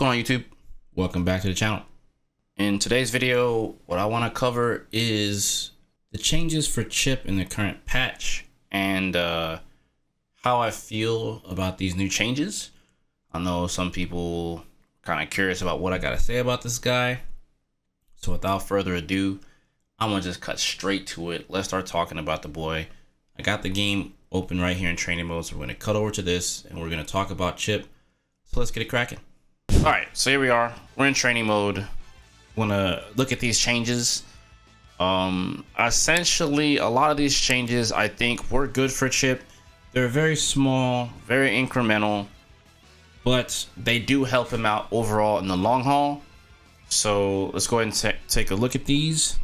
going on, YouTube? Welcome back to the channel. In today's video, what I want to cover is the changes for CHIPP in the current patch and how I feel about these new changes. I know some people kind of curious about what I got to say about this guy. So without further ado, I'm going to just cut straight to it. Let's start talking about the boy. I got the game open right here in training mode, so we're going to cut over to this and we're going to talk about CHIPP. So let's get it cracking. All right, so here we are. We're in training mode. Want to look at these changes. Essentially, a lot of these changes I think were good for CHIPP. They're very small, very incremental, but they do help him out overall in the long haul. So let's go ahead and take a look at these.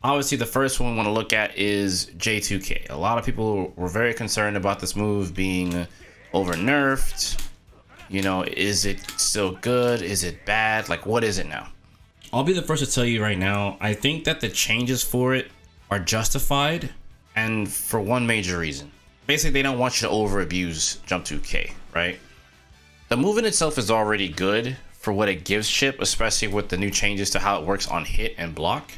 Obviously, the first one we want to look at is J.2K. A lot of people were very concerned about this move being over nerfed. You know, is it still good? Is it bad? Like, what is it now? I'll be the first to tell you right now, I think that the changes for it are justified, and for one major reason. Basically, they don't want you to over abuse J.2K, right? The move in itself is already good for what it gives CHIPP, especially with the new changes to how it works on hit and block.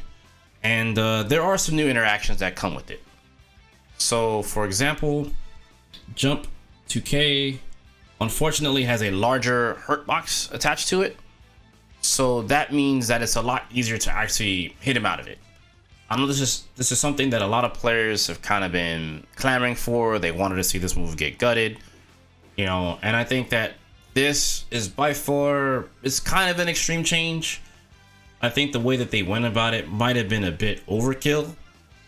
And there are some new interactions that come with it. So, for example, J.2K unfortunately has a larger hurt box attached to it. So that means that it's a lot easier to actually hit him out of it. I know this is something that a lot of players have kind of been clamoring for. They wanted to see this move get gutted, you know, and I think that this is by far, it's kind of an extreme change. I think the way that they went about it might have been a bit overkill,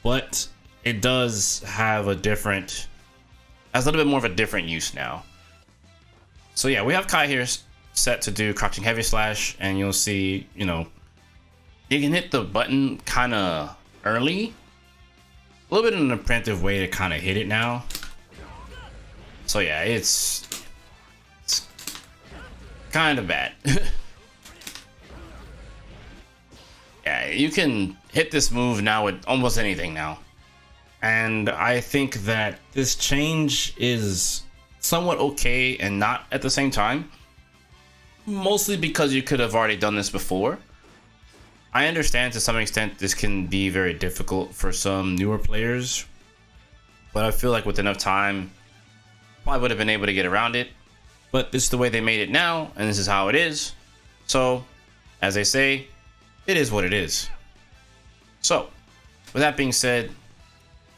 but it does have a little bit more of a different use now. So yeah, we have Kai here set to do crouching heavy slash, and you'll see, you know, you can hit the button kind of early. A little bit in an preemptive way to kind of hit it now. So yeah, it's kind of bad. Yeah, you can hit this move now with almost anything now. And I think that this change is somewhat okay and not at the same time. Mostly because you could have already done this before. I understand to some extent this can be very difficult for some newer players, but I feel like with enough time, probably would have been able to get around it. But this is the way they made it now, and this is how it is. So, as they say, it is what it is. So, with that being said,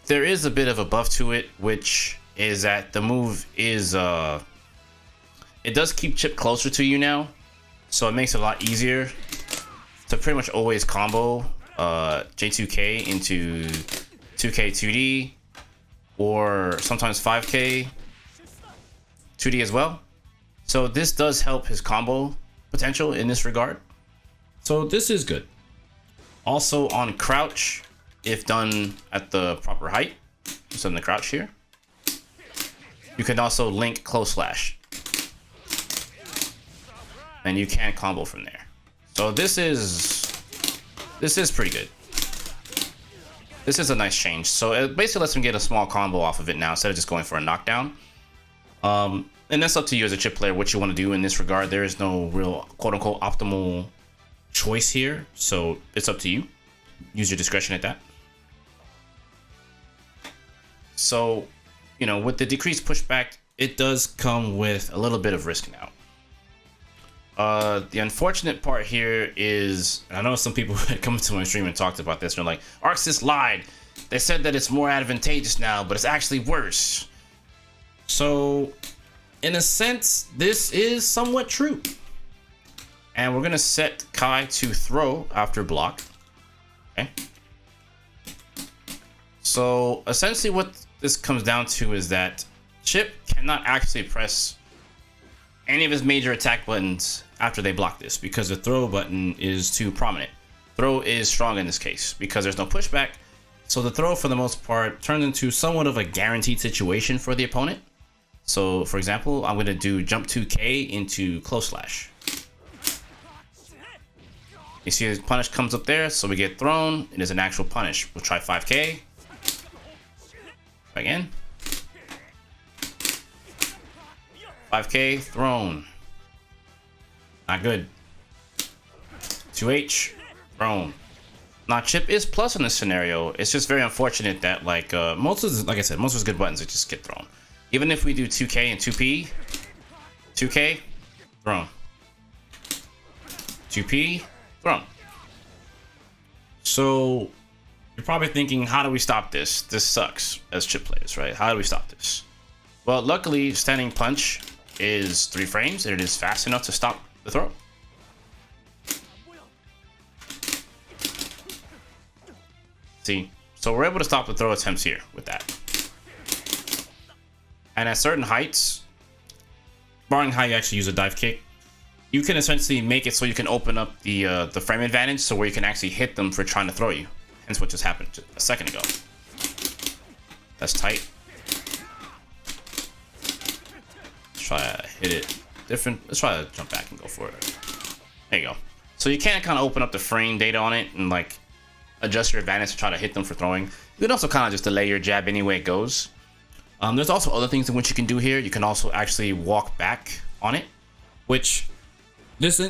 there is a bit of a buff to it, which is that the move is it does keep CHIPP closer to you now, so it makes it a lot easier to pretty much always combo J.2K into 2K 2D or sometimes 5K 2D as well. So this does help his combo potential in this regard. So this is good. Also on crouch, if done at the proper height, so in the crouch here, you can also link close slash, and you can combo from there. So this is pretty good. This is a nice change. So it basically lets him get a small combo off of it now instead of just going for a knockdown. And that's up to you as a CHIPP player what you want to do in this regard. There is no real quote-unquote optimal choice here, so it's up to you. Use your discretion at that. So, you know, with the decreased pushback, it does come with a little bit of risk now. The unfortunate part here is, I know some people had come to my stream and talked about this, and they're like, Arxis lied. They said that it's more advantageous now, but it's actually worse. So, in a sense, this is somewhat true. And we're going to set Kai to throw after block. Okay. So, essentially what this comes down to is that CHIPP cannot actually press any of his major attack buttons after they block this, because the throw button is too prominent. Throw is strong in this case because there's no pushback. So the throw, for the most part, turns into somewhat of a guaranteed situation for the opponent. So, for example, I'm going to do J.2K into close slash. You see his punish comes up there, so we get thrown. It is an actual punish. We'll try 5K. Again. 5K, thrown. Not good. 2H. Thrown. Now, Chip is plus in this scenario. It's just very unfortunate that, like, most of, like I said, most of his good buttons just get thrown. Even if we do 2K and 2P, 2K, thrown. 2P, thrown. So, you're probably thinking, how do we stop this? This sucks as Chip players, right? How do we stop this? Well, luckily, standing punch is 3 frames, and it is fast enough to stop the throw. See? So we're able to stop the throw attempts here with that. And at certain heights, barring how you actually use a dive kick, you can essentially make it so you can open up the frame advantage, so where you can actually hit them for trying to throw you. Hence what just happened a second ago. That's tight. Let's try to hit it different. Let's try to jump back and go for it. There you go. So you can kind of open up the frame data on it and like adjust your advantage to try to hit them for throwing. You can also kind of just delay your jab any way it goes. There's also other things in which you can do here. You can also actually walk back on it, which this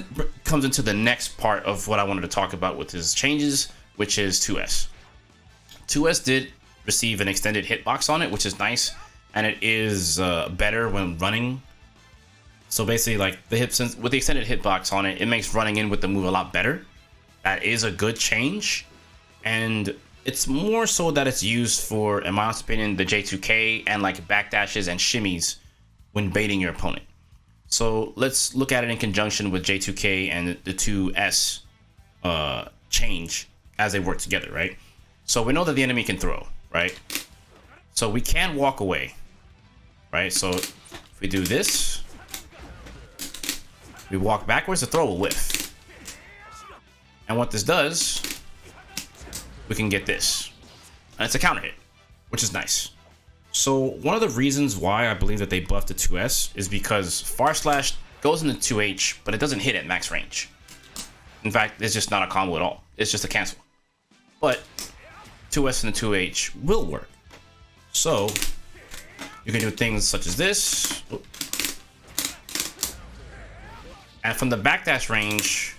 comes into the next part of what I wanted to talk about with his changes, which is 2S. 2S did receive an extended hitbox on it, which is nice, and it is better when running. So basically, like with the extended hitbox on it, it makes running in with the move a lot better. That is a good change, and it's more so that it's used for, in my opinion, the J2K and like backdashes and shimmies when baiting your opponent. So let's look at it in conjunction with J2K and the 2S change as they work together, right? So we know that the enemy can throw, right? So we can walk away, right? So if we do this, we walk backwards, the throw will whiff. And what this does, we can get this. And it's a counter hit, which is nice. So one of the reasons why I believe that they buffed the 2S is because Far Slash goes into 2H, but it doesn't hit at max range. In fact, it's just not a combo at all. It's just a cancel. But 2S and the 2H will work. So you can do things such as this. And from the backdash range,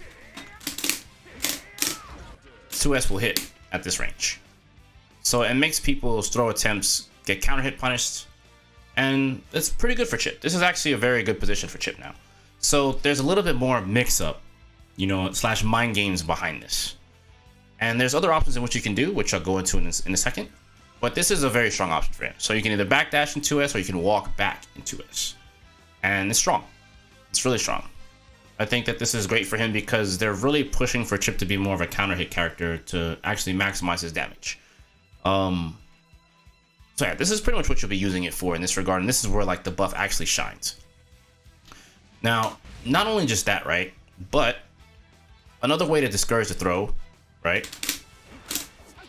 2S will hit at this range. So it makes people's throw attempts get counter hit punished, and it's pretty good for Chip. This is actually a very good position for Chip now. So there's a little bit more mix up, you know, / mind games behind this. And there's other options in which you can do, which I'll go into in a second. But this is a very strong option for him. So you can either backdash in 2S or you can walk back in 2S. And it's strong. It's really strong. I think that this is great for him because they're really pushing for Chip to be more of a counter hit character to actually maximize his damage. So yeah, this is pretty much what you'll be using it for in this regard, and this is where like the buff actually shines. Now, not only just that, right? But another way to discourage the throw, right,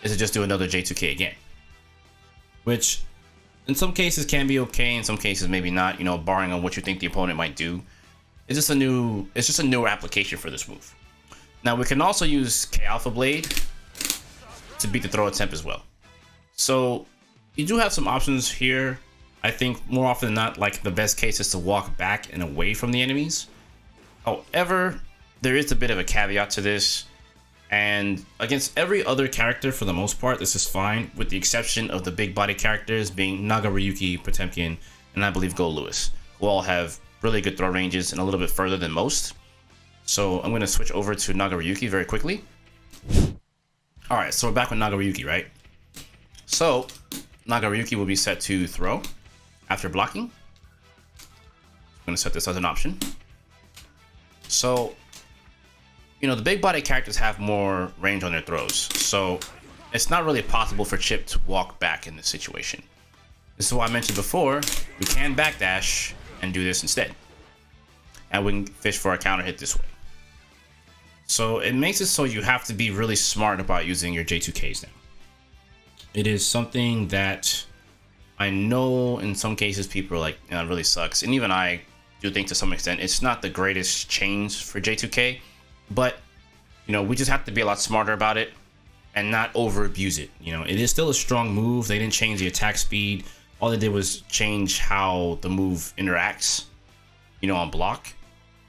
is to just do another J2K again. Which in some cases can be okay, in some cases maybe not, you know, barring on what you think the opponent might do. It's just a newer application for this move. Now we can also use K Alpha Blade to beat the throw attempt as well. So you do have some options here. I think more often than not, like the best case is to walk back and away from the enemies. However, there is a bit of a caveat to this, and against every other character for the most part, this is fine, with the exception of the big body characters being Naga Ryuki, Potemkin, and I believe Go Lewis, who all have really good throw ranges and a little bit further than most. So I'm going to switch over to Naga Ryuki very quickly. Alright, so we're back with Naga Ryuki, right? So Naga Ryuki will be set to throw after blocking. I'm going to set this as an option. So, you know, the big body characters have more range on their throws, so it's not really possible for Chip to walk back in this situation. This is what I mentioned before. We can backdash and do this instead, and we can fish for a counter hit this way. So it makes it so you have to be really smart about using your J2Ks now. It is something that I know in some cases people are like, you know, it really sucks, and even I do think to some extent it's not the greatest change for J2K, but you know, we just have to be a lot smarter about it and not over abuse it. You know, it is still a strong move. They didn't change the attack speed. All they did was change how the move interacts, you know, on block,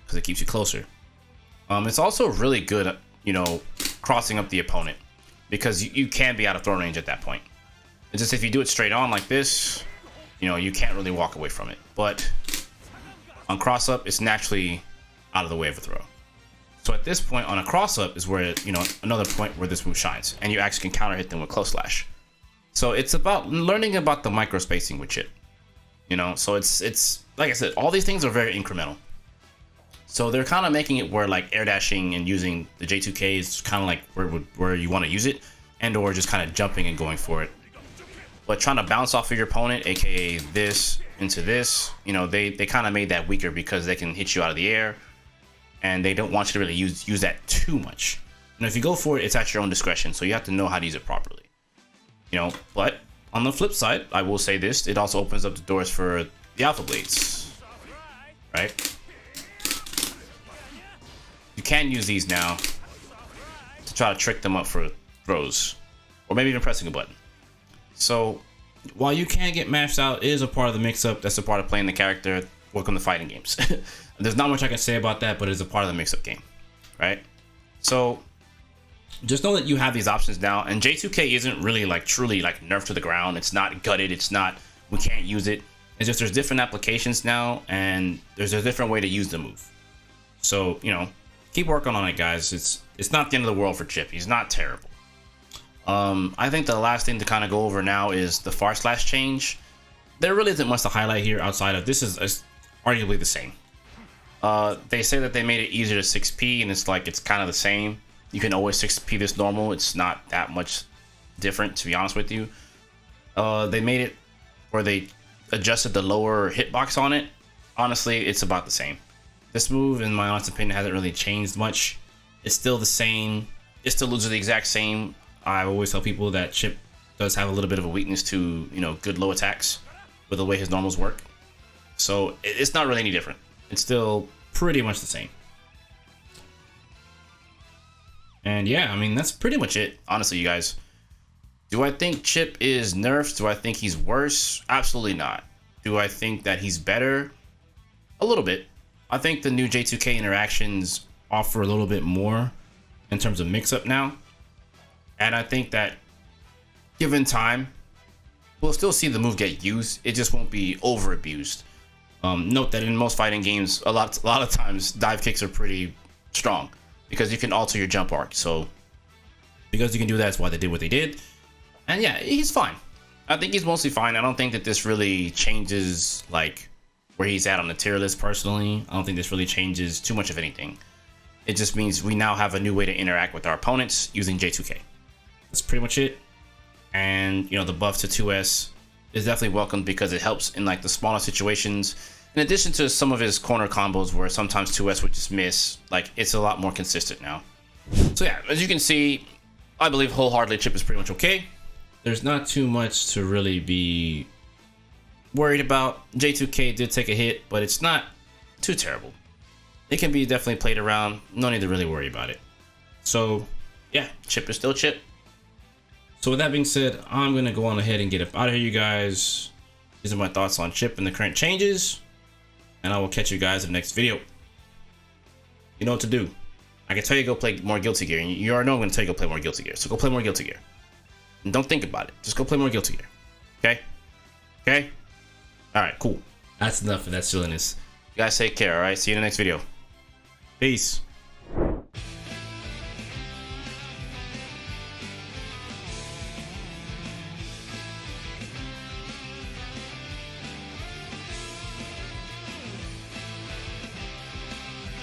because it keeps you closer. It's also really good at, you know, crossing up the opponent, because you can be out of throw range at that point. It's just if you do it straight on like this, you know, you can't really walk away from it. But on cross up, it's naturally out of the way of a throw. So at this point on a cross up is where, you know, another point where this move shines, and you actually can counter hit them with close slash. So it's about learning about the micro spacing with Chip, you know. So it's like I said, all these things are very incremental. So they're kind of making it where like air dashing and using the J2K is kind of like where you want to use it, and or just kind of jumping and going for it. But trying to bounce off of your opponent, aka this into this, you know, they kind of made that weaker because they can hit you out of the air, and they don't want you to really use that too much. And if you go for it, it's at your own discretion, so you have to know how to use it properly. You know, but on the flip side, I will say this, it also opens up the doors for the Alpha Blades, right? You can use these now to try to trick them up for throws, or maybe even pressing a button. So while you can get mashed out, it is a part of the mix-up. That's a part of playing the character. Welcome to fighting games. There's not much I can say about that, but it's a part of the mix-up game, right? So just know that you have these options now, and J2K isn't really like truly like nerfed to the ground. It's not gutted. It's not we can't use it. It's just there's different applications now, and there's a different way to use the move. So, you know, keep working on it, guys. It's not the end of the world for Chip. He's not terrible. I think the last thing to kind of go over now is the far slash change. There really isn't much to highlight here outside of this is arguably the same. They say that they made it easier to 6P, and it's like it's kind of the same. You can always 6P this normal. It's not that much different, to be honest with you. They made it where they adjusted the lower hitbox on it. Honestly, it's about the same. This move, in my honest opinion, hasn't really changed much. It's still the same. It still loses the exact same. I always tell people that Chip does have a little bit of a weakness to, you know, good low attacks with the way his normals work. So it's not really any different. It's still pretty much the same. And yeah, I mean, that's pretty much it, honestly, you guys. Do I think Chip is nerfed? Do I think he's worse? Absolutely not. Do I think that he's better? A little bit. I think the new J2K interactions offer a little bit more in terms of mix-up now. And I think that given time, we'll still see the move get used. It just won't be over abused. Note that in most fighting games, a lot of times dive kicks are pretty strong because you can alter your jump arc. So because you can do that, that's why they did what they did. And yeah, he's fine. I think he's mostly fine. I don't think that this really changes like where he's at on the tier list personally. I don't think this really changes too much of anything. It just means we now have a new way to interact with our opponents using J2K. That's pretty much it. And you know, the buff to 2S is definitely welcome because it helps in like the smaller situations. In addition to some of his corner combos where sometimes 2S would just miss, like it's a lot more consistent now. So yeah, as you can see, I believe wholeheartedly Chip is pretty much okay. There's not too much to really be worried about. J2K did take a hit, but it's not too terrible. It can be definitely played around. No need to really worry about it. So yeah, Chip is still Chip. So with that being said, I'm going to go on ahead and get up out of here, you guys. These are my thoughts on Chip and the current changes. And I will catch you guys in the next video. You know what to do. I can tell you go play more Guilty Gear. And you already know I'm going to tell you go play more Guilty Gear. So go play more Guilty Gear. And don't think about it. Just go play more Guilty Gear. Okay? Okay? Alright, cool. That's enough of that silliness. You guys take care, alright? See you in the next video. Peace.